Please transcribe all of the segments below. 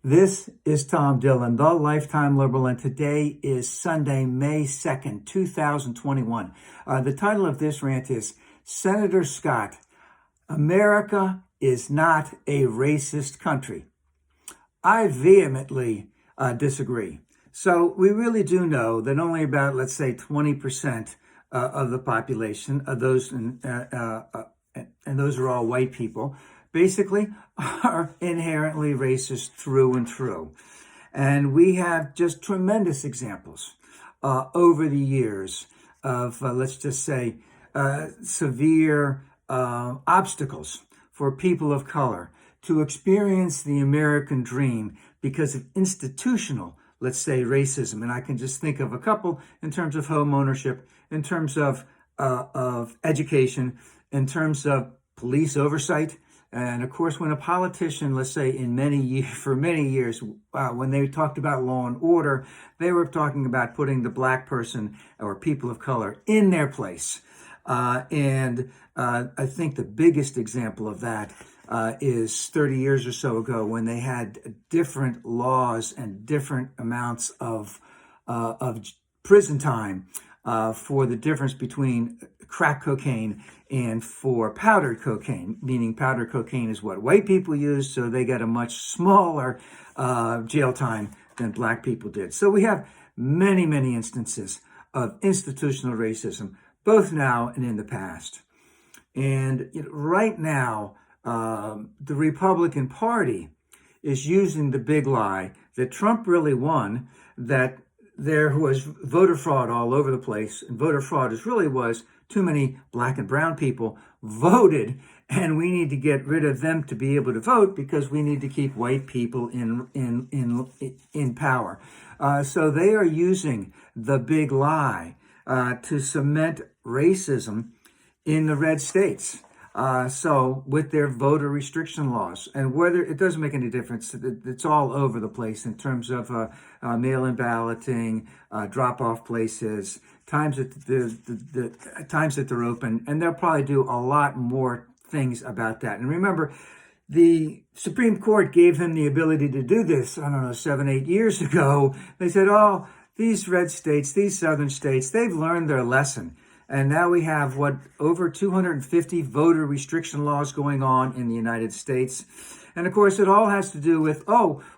This is Tom Dillon, the Lifetime Liberal, and today is Sunday, May 2nd, 2021. The title of this rant is Senator Scott, America is not a racist country. I vehemently disagree. So we really do know that only about, let's say, 20% of the population of those, and those are all white people, basically are inherently racist through and through. And we have just tremendous examples over the years of, let's just say, severe obstacles for people of color to experience the American dream because of institutional, let's say, racism. And I can just think of a couple in terms of home ownership, in terms of education, in terms of police oversight. And of course, when a politician, let's say for many years, when they talked about law and order, they were talking about putting the black person or people of color in their place. And I think the biggest example of that is 30 years or so ago when they had different laws and different amounts of prison time for the difference between crack cocaine and for powdered cocaine, meaning powdered cocaine is what white people use, so they got a much smaller jail time than black people did. So we have many, many instances of institutional racism, both now and in the past. And right now, the Republican Party is using the big lie that Trump really won, that there was voter fraud all over the place, and voter fraud was too many black and brown people voted, and we need to get rid of them to be able to vote because we need to keep white people in power. So they are using the big lie to cement racism in the red states. So with their voter restriction laws, and whether it doesn't make any difference, it's all over the place in terms of mail-in balloting, drop-off places, times that they're open, and they'll probably do a lot more things about that. And remember, the Supreme Court gave him the ability to do this, 7, 8 years ago. They said, oh, these red states, these southern states, they've learned their lesson. And now we have, over 250 voter restriction laws going on in the United States. And of course, it all has to do with,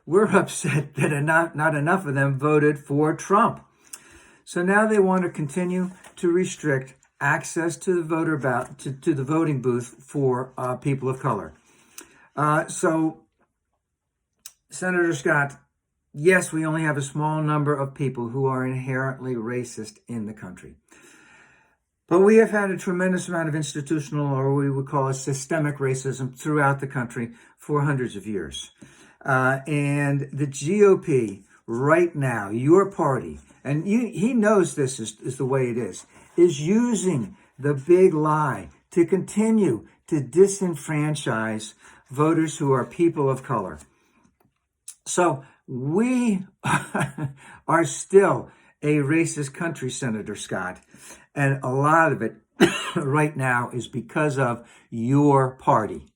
we're upset that not enough of them voted for Trump. So now they want to continue to restrict access to the to the voting booth for people of color. So, Senator Scott, yes, we only have a small number of people who are inherently racist in the country. But we have had a tremendous amount of institutional, or we would call it systemic racism throughout the country for hundreds of years. And the GOP right now, your party, and he knows this is the way it is using the big lie to continue to disenfranchise voters who are people of color. So we are still a racist country, Senator Scott. And a lot of it right now is because of your party.